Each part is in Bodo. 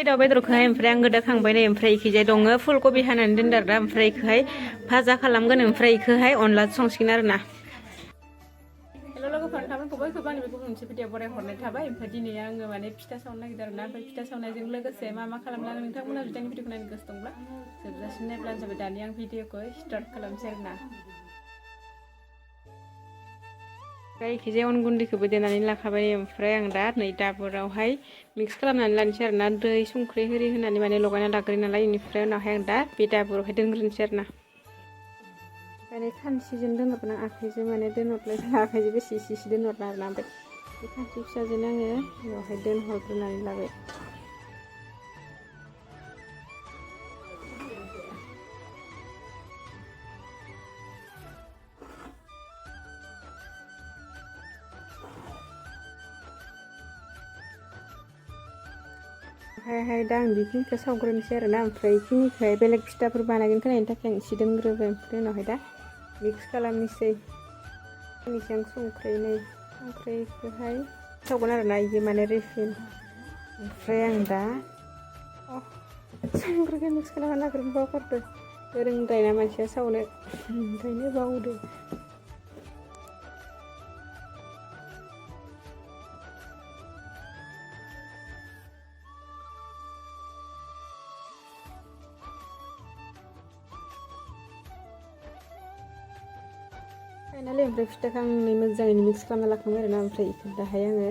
दाउ बेदरखौहाय ओमफ्राय आं गोदाखांबाय नै ओमफ्राय इखिजाय दङ फुलकबि हानानै दोनदों आरो ओमफ्राय इखौहाय भाजा खालामगोन ओमफ्राय इखौहाय अनला संसिगोन आरो ना। हेल' लोगोफोर नोंथांमोनखौ बयखौबो आंनि बेखौ मोनसे भिडिअ बरायहरनाय थाबाय। ओमफ्राय दिनै आङो माने फिथा सावनो नागिरदों आरो ना। ओमफ्राय फिथा सावनायजों लोगोसे मा मा खालामलाङो नोंथांमोना जुदि आंनि भिडिअखौ नायनो गोसो दंब्ला जोबजासिम नायब्लानो जाबाय। दानि आं भिडिअखौ स्टार्ट खालामसै आरो ना। ओमफ्राय इखिजाय अन गुन्दैखौबो देनानै लाखाबाय। ओमफ्राय आं दा नै दाबोरावहाय मिक्स खालामनानै लानोसै आरो ना। दै संख्रि होरि होनानै माने लगायना लाग्रोयो नालाय बेनिफ्राय उनावहाय आं दा बे दाबोरावहाय दोनग्रोनोसै आरो ना। ओमफ्राय खानसिजों दोनहरना आखाइजों माने दोनहरलाय आखाइजों बेसे इसे दोनहरना आरो ना। ओमफ्राय बे खानसि फिसाजोंनो आङो बेवहाय दोनहरग्रोनानै लाबाय। ओमफ्रायहाय दा आं बेखिनिखौ सावग्रोनोसै आरो ना। ओमफ्राय बेखिनिखौहाय बेलेग फिथाफोर बानायगोन खोनायनि थाखाय आं एसे दोनग्रोबाय। ओमफ्राय उनावहाय दा मिक्स खालामनोसै होनोसै आं संख्रिखौहाय सावगोन आरो ना इयो माने रिफिल। ओमफ्राय आं दा संख्रिखौ मिक्स खालामना लाग्रोनो बावगारदों। रोंद्रायना मानसिया सावनो ओंखायनो बावदो। फाइनालि ओमफ्राय फिथाखौ आं मोजाङैनो मिक्स खालामना लाखांबाय आरो ना। ओमफ्राय बेखौ दाहाय आङो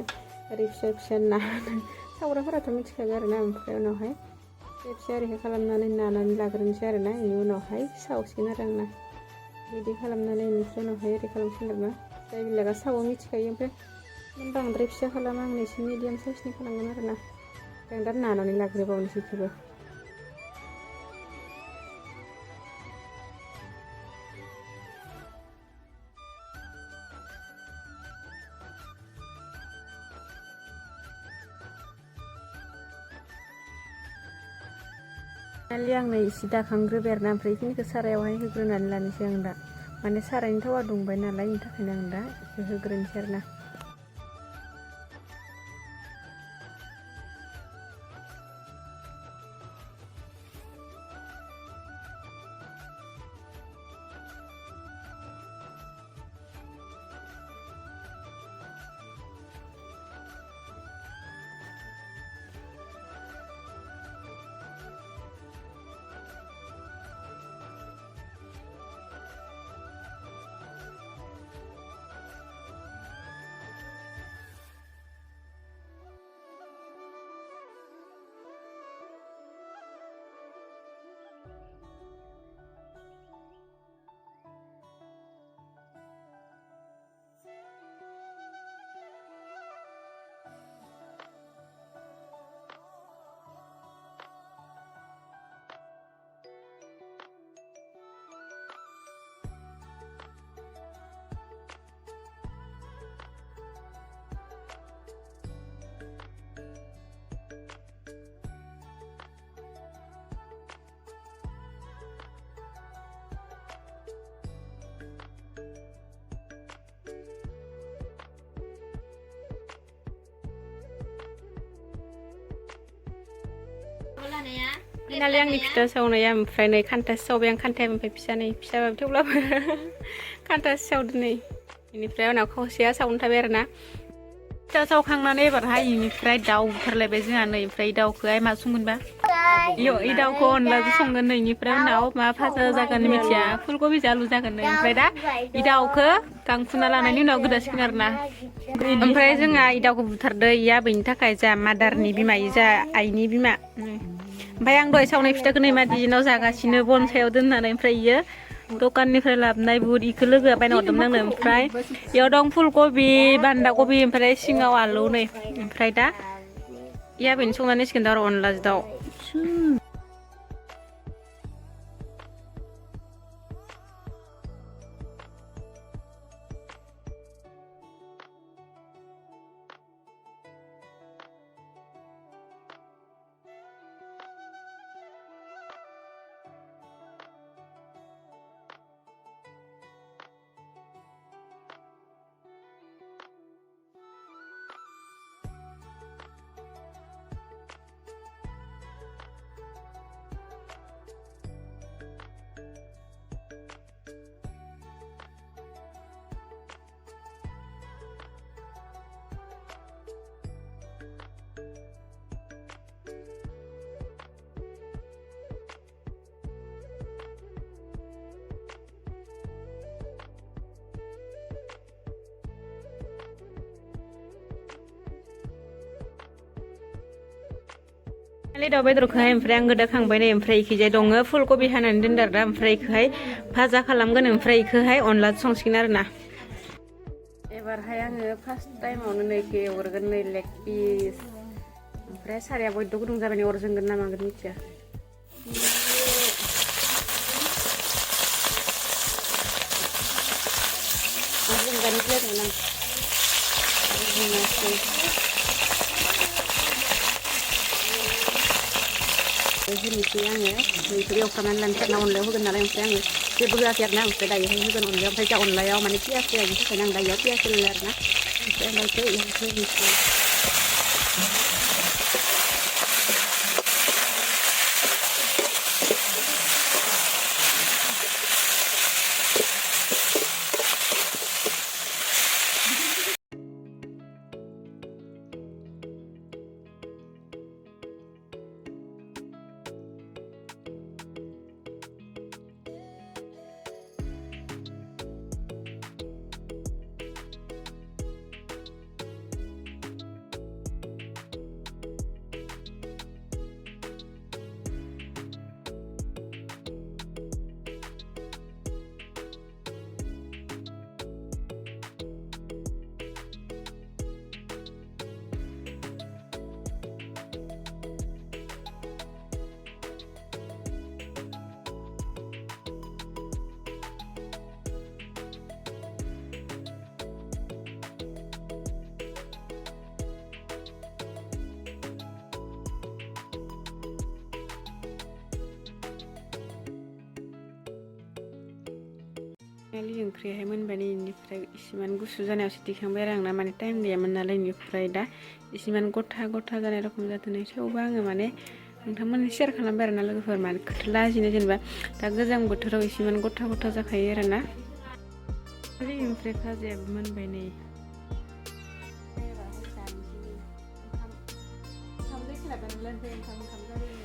ओरै फिसा फिसा सावग्राफोराथ' मिथिखागौ आरो ना। ओमफ्राय उनावहाय फिसा फिसा ओरैहाय खालामनानै नानानै लाग्रोनोसै आरो ना। बेनि उनावहाय सावसिगोन आरो आंना बिदि खालामनानै बेनिफ्राय उनावहाय ओरै खालामसिगोन आरो ना। जाय बेलेगा सावो मिथिखायो। ओमफ्राय बांद्राय फिसा खालामा आं एसे मिडियाम साइसनि खालामगोन आरो ना। ओमफ्राय आं दा नानानै लाग्रोबावनोसै बेखौबो। फाइनालि आंनो इसे दाखांग्रोबाय आरो ना। ओमफ्राय बेखिनिखौ सारायावहाय होग्रोनानै लानोसै आं दा। माने सारायनि थावा दुंबाय नालाय बेनि थाखायनो आं दा बेखौ होग्रोनोसै आरो ना। फाइनालि आंनि फिथा सावनाया ओमफ्राय नै खान्थासे सावबाय आं। खान्थाया ओमफ्राय फिसा नै फिसाबाबो थेवब्लाबो खान्थासे सावदो नै। बेनिफ्राय उनाव खावसेया सावनो थाबाय आरो ना। फिथा सावखांनानै एबारहाय बेनिफ्राय दाउ बुथारलायबाय जोंहा नै। ओमफ्राय दाउखौहाय मा संगोनबा इ दाउखौ अनलाजों संगोन नै। बेनिफ्राय उनाव मा भाजा जागोन मिथिया फुलकबि आलु जागोन नै। ओमफ्राय दा इ दाउखौ गांफुना लानायनि उनाव गोदासिगोन आरो ना। ओमफ्राय जोंहा इ दाउखौ बुथारदो इ आबैनि थाखाय जा मादारनि बिमा इ जा आइनि बिमा। ओमफ्राय आं दहाय सावनाय फिथाखौ नै मादिनाव जागासिनो बन सायाव दोननानै। ओमफ्राय इयो दखाननिफ्राय लाबोनाय बुट इखौ लोगोआ बायना हरदोंमोन आंनो। ओमफ्राय बेयाव दं फुलकबि बान्दा कबि ओमफ्राय सिङाव आलु नै। ओमफ्राय दा इ आबैनो संनानै होसिगोन दा आरो अनलाजों दाउ। खालि दाउ बेदरखौहाय ओमफ्राय आं गोदाखांबाय नै ओमफ्राय इखिजाय दङ फुलकबि हानानै दोनदो आरो दा ओमफ्राय इखौहाय भाजा खालामगोन ओमफ्राय इखौहाय अनला संसिगोन आरो ना एबारहाय आङो फार्स्ट टाइमावनो नै इखौ एवग्रोगोन नै लेग पिस ओमफ्राय साराया बयद' गुदुं जाबाय नै अर जोंगोन ना मागोन मिथिया होनोसै आङो बेखौ एवफ्रामनानै लानोसै अनलायाव होगोन नालाय ओमफ्राय आङो जेबो होआखै आरो ना ओमफ्राय दायोहाय होगोन अनलायाव ओमफ्राय जा अनलायाव माने पियास होआ बेनि थाखायनो आं दायो पियास होयो आरो ना ओमफ्राय अनलाखौ एवहोनोसै दालि ओंख्रियाहाय मोनबाय इनिफ्राय इसिमान गुसु जानायावसो दिखांबाय आरो आंना माने टाइम गैयामोन नालाय इनिफ्राय दा इसिमान गथा गथा जानाय रखम जादों थेवबो आङो माने नोंथांमोननो शेयार खालामबाय आरो ना लोगोफोर माने खोथो लाजिनो जेनेबा दा गोजां बोथोराव इसिमान गथा गथा जाखायो आरो ना ओमफ्राय भाजायाबो मोनबाय नै ओंखाम